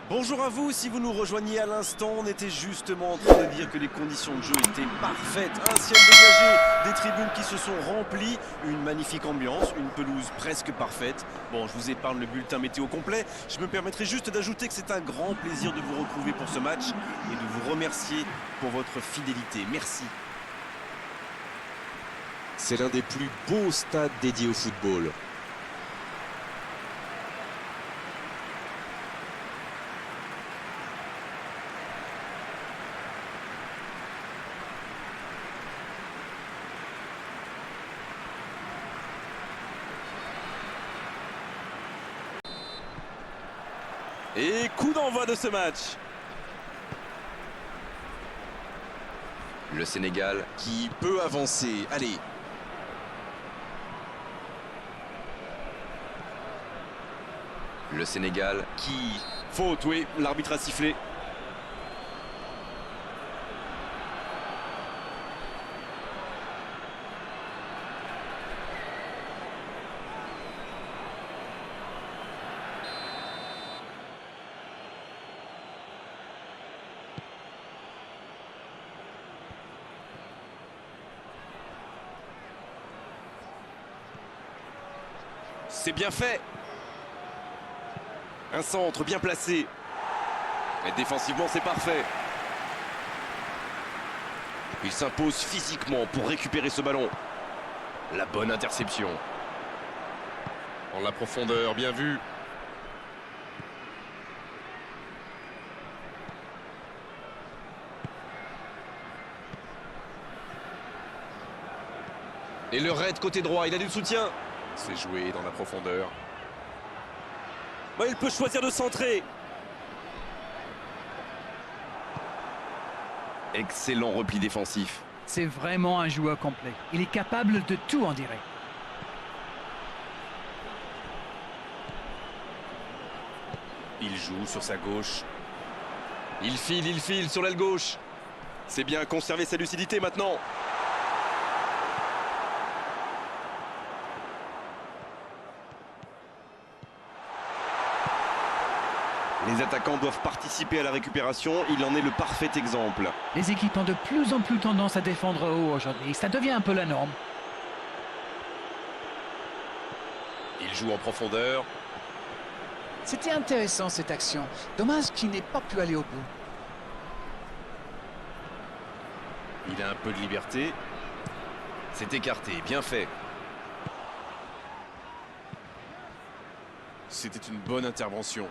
Bonjour à vous, si vous nous rejoignez à l'instant, on était justement en train de dire que les conditions de jeu étaient parfaites. Un ciel dégagé, des tribunes qui se sont remplies, une magnifique ambiance, une pelouse presque parfaite. Bon, je vous épargne le bulletin météo complet, je me permettrai juste d'ajouter que c'est un grand plaisir de vous retrouver pour ce match et de vous remercier pour votre fidélité. Merci. C'est l'un des plus beaux stades dédiés au football. Et coup d'envoi de ce match. Le Sénégal qui peut avancer. Allez. Le Sénégal qui... Faute, oui, l'arbitre a sifflé. C'est bien fait. Un centre bien placé. Et défensivement, c'est parfait. Il s'impose physiquement pour récupérer ce ballon. La bonne interception. En la profondeur, bien vu. Et le raid côté droit, il a du soutien. C'est joué dans la profondeur. Il peut choisir de centrer. Excellent repli défensif. C'est vraiment un joueur complet. Il est capable de tout, on dirait. Il joue sur sa gauche. Il file sur l'aile gauche. C'est bien conserver sa lucidité maintenant. Les attaquants doivent participer à la récupération, il en est le parfait exemple. Les équipes ont de plus en plus tendance à défendre haut aujourd'hui. Ça devient un peu la norme. Il joue en profondeur. C'était intéressant cette action. Dommage qu'il n'ait pas pu aller au bout. Il a un peu de liberté. C'est écarté, bien fait. C'était une bonne intervention.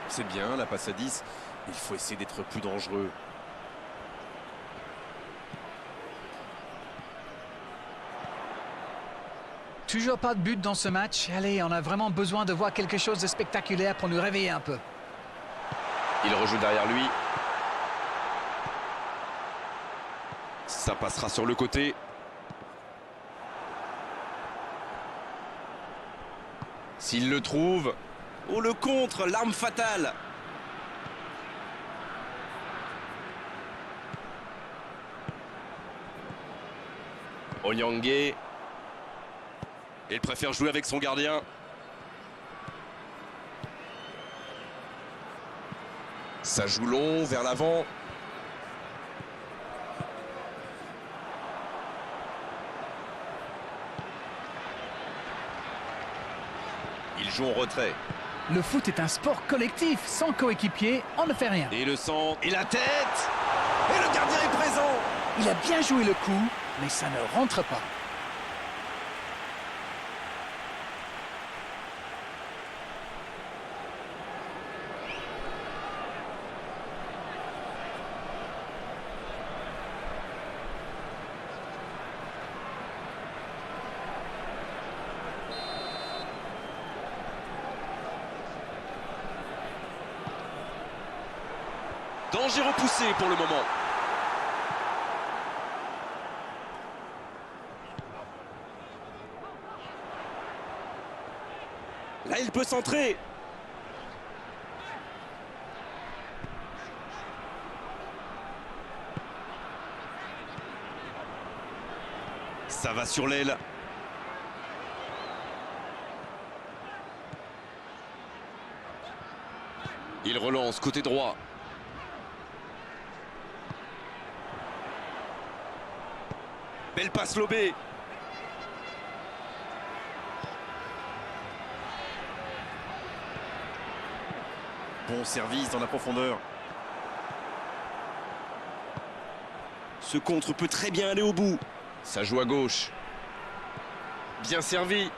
C'est bien, la passe à 10. Il faut essayer d'être plus dangereux. Toujours pas de but dans ce match. Allez, on a vraiment besoin de voir quelque chose de spectaculaire pour nous réveiller un peu. Il rejoue derrière lui. Ça passera sur le côté. S'il le trouve... Oh, le contre, l'arme fatale. Onyangé. Il préfère jouer avec son gardien. Ça joue long, vers l'avant. Il joue en retrait. Le foot est un sport collectif. Sans coéquipier, on ne fait rien. Et le centre, et la tête. Et le gardien est présent. Il a bien joué le coup, mais ça ne rentre pas. Danger repoussé pour le moment. Là, il peut centrer. Ça va sur l'aile. Il relance côté droit. Belle passe lobée. Bon service dans la profondeur. Ce contre peut très bien aller au bout. Ça joue à gauche. Bien servi.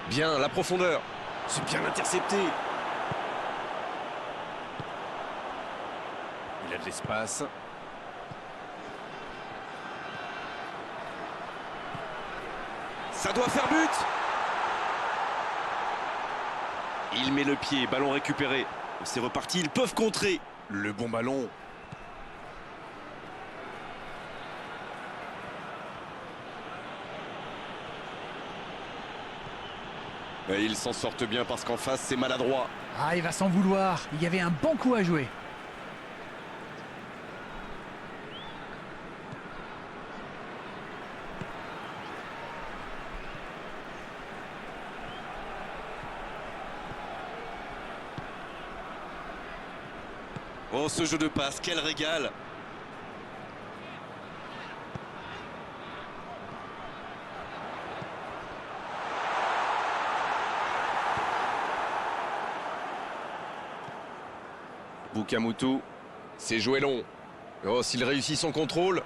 Bien, la profondeur. C'est bien intercepté. Il a de l'espace. Ça doit faire but. Il met le pied, ballon récupéré. C'est reparti, ils peuvent contrer. Le bon ballon. Et ils s'en sortent bien parce qu'en face, c'est maladroit. Ah, il va s'en vouloir. Il y avait un bon coup à jouer. Oh, ce jeu de passe, quel régal. Bukamutu, c'est joué long. Oh, s'il réussit son contrôle.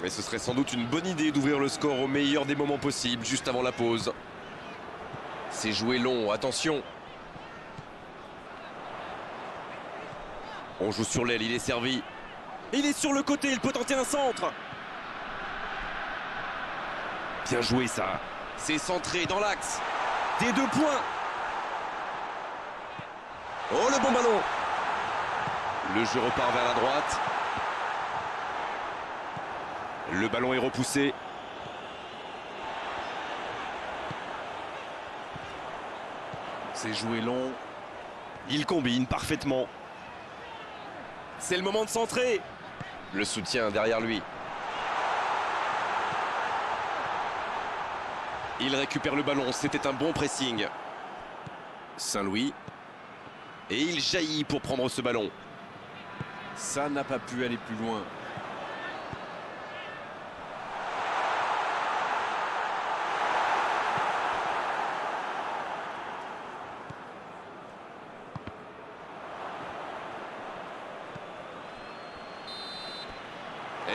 Et ce serait sans doute une bonne idée d'ouvrir le score au meilleur des moments possibles, juste avant la pause. C'est joué long, attention. On joue sur l'aile, il est servi. Il est sur le côté, il peut tenter un centre. Bien joué ça. C'est centré dans l'axe. Des 2 points. Oh, le bon ballon. Le jeu repart vers la droite. Le ballon est repoussé. C'est joué long. Il combine parfaitement. C'est le moment de centrer. Le soutien derrière lui. Il récupère le ballon, c'était un bon pressing. Saint-Louis. Et il jaillit pour prendre ce ballon. Ça n'a pas pu aller plus loin.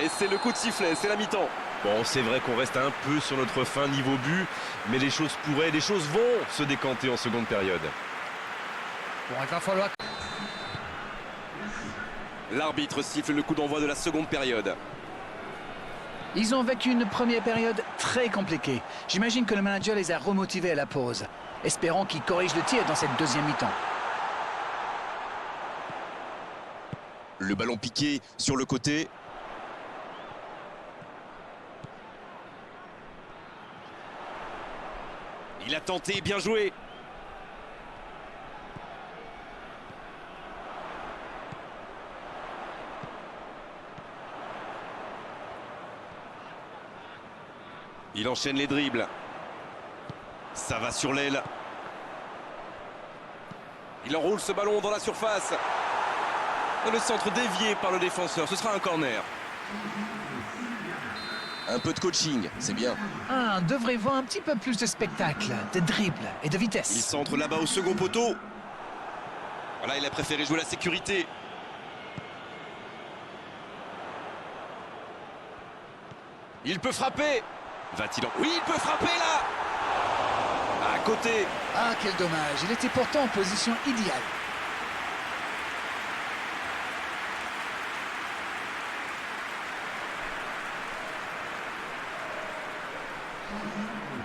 Et c'est le coup de sifflet, c'est la mi-temps. Bon, c'est vrai qu'on reste un peu sur notre fin niveau but, mais les choses pourraient, les choses vont se décanter en seconde période. Bon, il va falloir... L'arbitre siffle le coup d'envoi de la seconde période. Ils ont vécu une première période très compliquée. J'imagine que le manager les a remotivés à la pause. Espérons qu'ils corrigent le tir dans cette deuxième mi-temps. Le ballon piqué sur le côté. Il a tenté, bien joué. Il enchaîne les dribbles. Ça va sur l'aile. Il enroule ce ballon dans la surface. Le centre dévié par le défenseur, ce sera un corner. Un peu de coaching, c'est bien. Ah, on devrait voir un petit peu plus de spectacle, de dribble et de Il vitesse. centre là-bas au second poteau. Voilà, il a préféré jouer la sécurité. Il peut frapper. Va-t-il en... Oui, il peut frapper là. À côté. Ah, quel dommage. Il était pourtant en position idéale.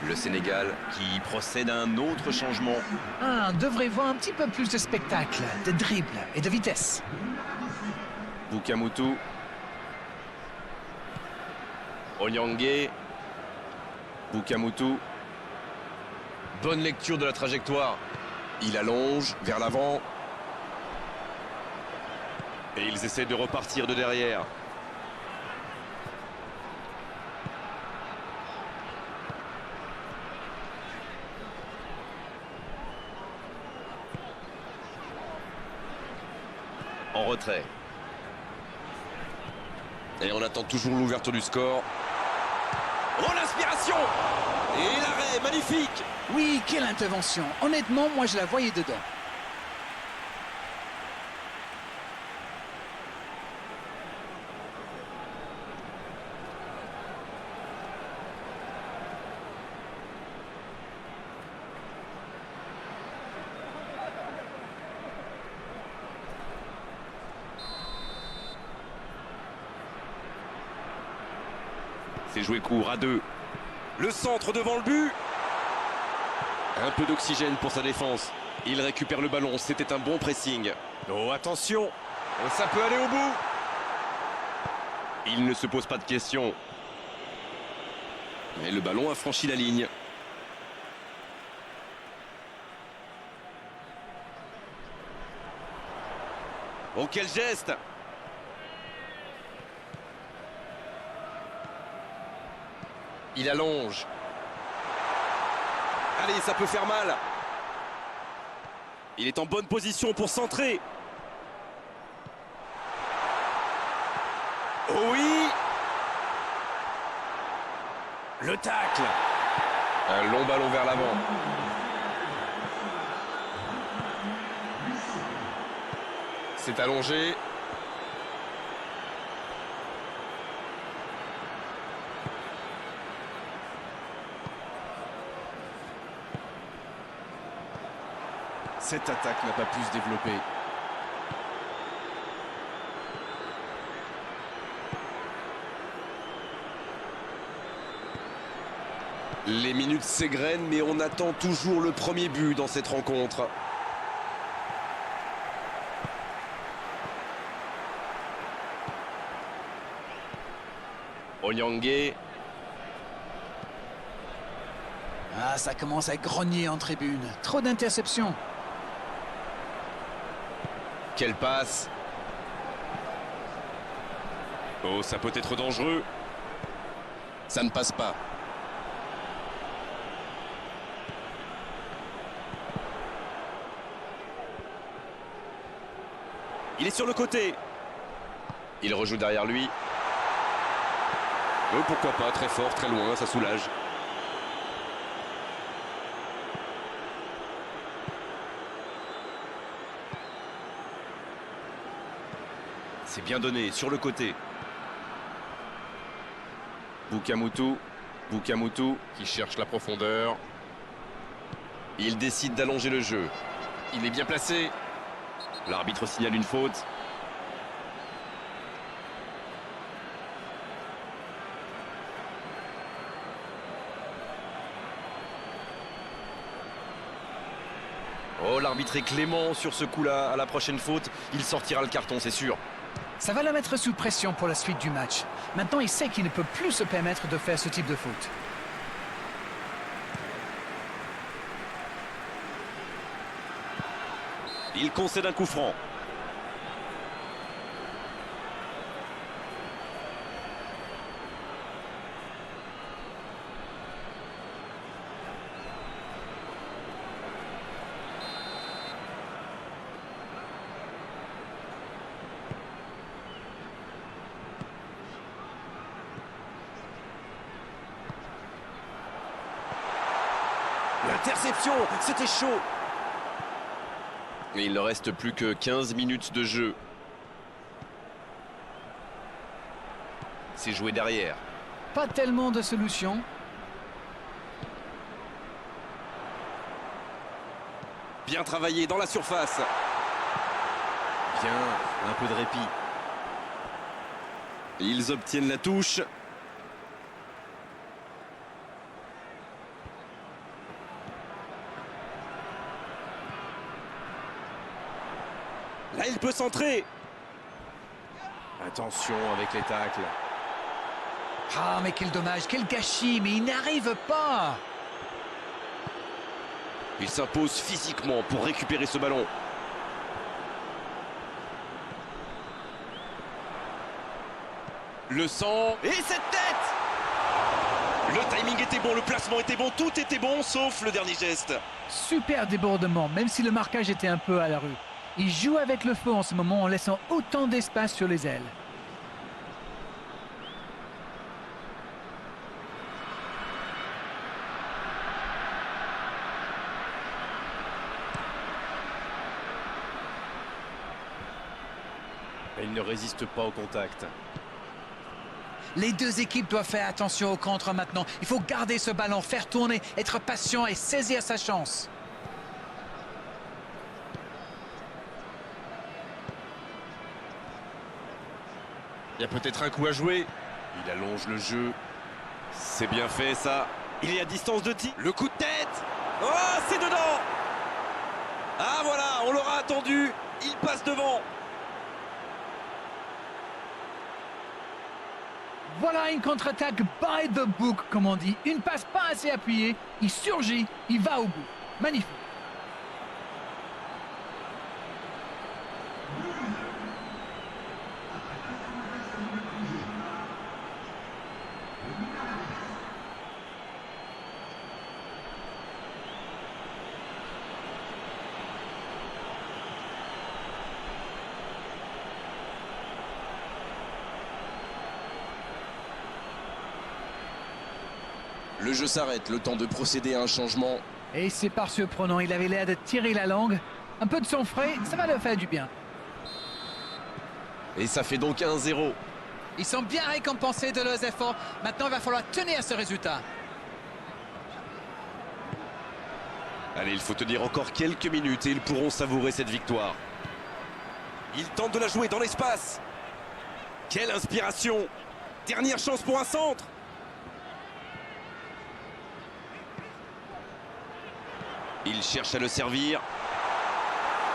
Le Sénégal qui procède à un autre changement. Ah, on devrait voir un petit peu plus de spectacle, de dribble et de vitesse. Bukamutu. Onyangue. Bukamutu. Bonne lecture de la trajectoire. Il allonge vers l'avant. Et ils essaient de repartir de derrière. en retrait. Et on attend toujours l'ouverture du score. Oh, l'inspiration! Et l'arrêt, magnifique! Oui, quelle intervention. Honnêtement, moi je la voyais dedans. C'est joué court à 2. Le centre devant le but. Un peu d'oxygène pour sa défense. Il récupère le ballon, c'était un bon pressing. Oh, attention, ça peut aller au bout. Il ne se pose pas de questions. Et le ballon a franchi la ligne. Oh, quel geste! Il allonge. Allez, ça peut faire mal. Il est en bonne position pour centrer. Oh oui! Le tacle. Un long ballon vers l'avant. C'est allongé. Cette attaque n'a pas pu se développer. Les minutes s'égrènent, mais on attend toujours le premier but dans cette rencontre. Onyangue. Ah, ça commence à grogner en tribune. Trop d'interceptions. Quelle passe. Oh, ça peut être dangereux. Ça ne passe pas. Il est sur le côté. Il rejoue derrière lui. Pourquoi pas, très fort, très loin, ça soulage. C'est bien donné, sur le côté. Bukamutu. Bukamutu qui cherche la profondeur. Il décide d'allonger le jeu. Il est bien placé. L'arbitre signale une faute. Oh, l'arbitre est clément sur ce coup-là. À la prochaine faute, il sortira le carton, c'est sûr. Ça va le mettre sous pression pour la suite du match. Maintenant, il sait qu'il ne peut plus se permettre de faire ce type de faute. Il concède un coup franc. L'interception, c'était chaud. Et il ne reste plus que 15 minutes de jeu. C'est joué derrière. Pas tellement de solutions. Bien travaillé dans la surface. Bien, un peu de répit. Ils obtiennent la touche. Là, il peut centrer. Attention avec les tacles. Ah, mais quel dommage, quel gâchis, mais il n'arrive pas. Il s'impose physiquement pour récupérer ce ballon. Le sang. Et cette tête! Le timing était bon, le placement était bon, tout était bon, sauf le dernier geste. Super débordement, même si le marquage était un peu à la rue. Il joue avec le feu en ce moment en laissant autant d'espace sur les ailes. Et il ne résiste pas au contact. Les deux équipes doivent faire attention au contre maintenant. Il faut garder ce ballon, faire tourner, être patient et saisir sa chance. Il y a peut-être un coup à jouer. Il allonge le jeu. C'est bien fait ça. Il est à distance de tir. Le coup de tête. Oh, c'est dedans. Ah voilà, on l'aura attendu. Il passe devant. Voilà une contre-attaque by the book, comme on dit. Une passe pas assez appuyée, il surgit, il va au bout. Magnifique. Le jeu s'arrête, le temps de procéder à un changement. Et c'est par surprenant, il avait l'air de tirer la langue. Un peu de sang frais, ça va le faire du bien. Et ça fait donc 1-0. Ils sont bien récompensés de leurs efforts. Maintenant, il va falloir tenir ce résultat. Allez, il faut tenir encore quelques minutes et ils pourront savourer cette victoire. Il tente de la jouer dans l'espace. Quelle inspiration. Dernière chance pour un centre. Il cherche à le servir.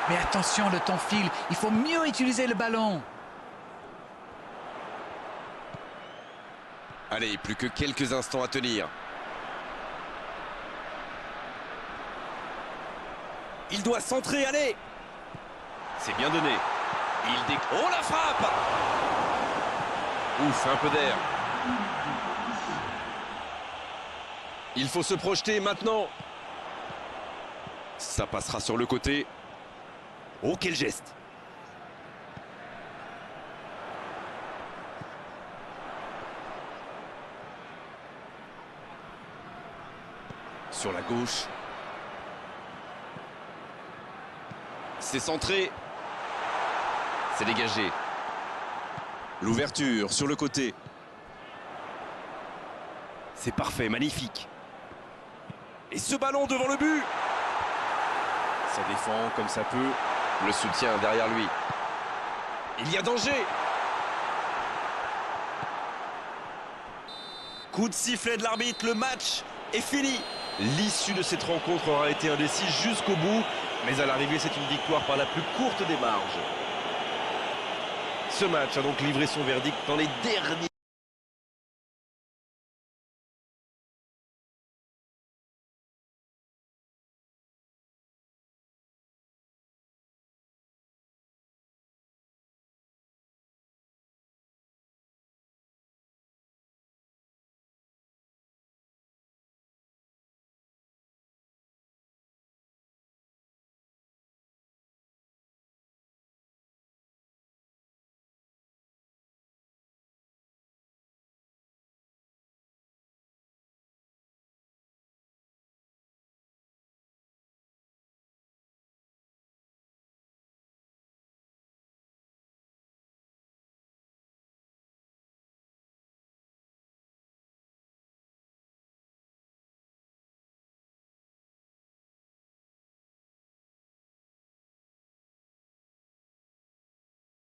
Mais attention, le temps file. Il faut mieux utiliser le ballon. Allez, plus que quelques instants à tenir. Il doit centrer, allez. C'est bien donné. Oh, la frappe. Ouf, un peu d'air. Il faut se projeter maintenant. Ça passera sur le côté. Oh, quel geste. Sur la gauche. C'est centré. C'est dégagé. L'ouverture sur le côté. C'est parfait, magnifique. Et ce ballon devant le but. Ça défend comme ça peut. Le soutien derrière lui. Il y a danger. Coup de sifflet de l'arbitre, le match est fini. L'issue de cette rencontre aura été indécise jusqu'au bout, mais à l'arrivée, c'est une victoire par la plus courte des marges. Ce match a donc livré son verdict dans les derniers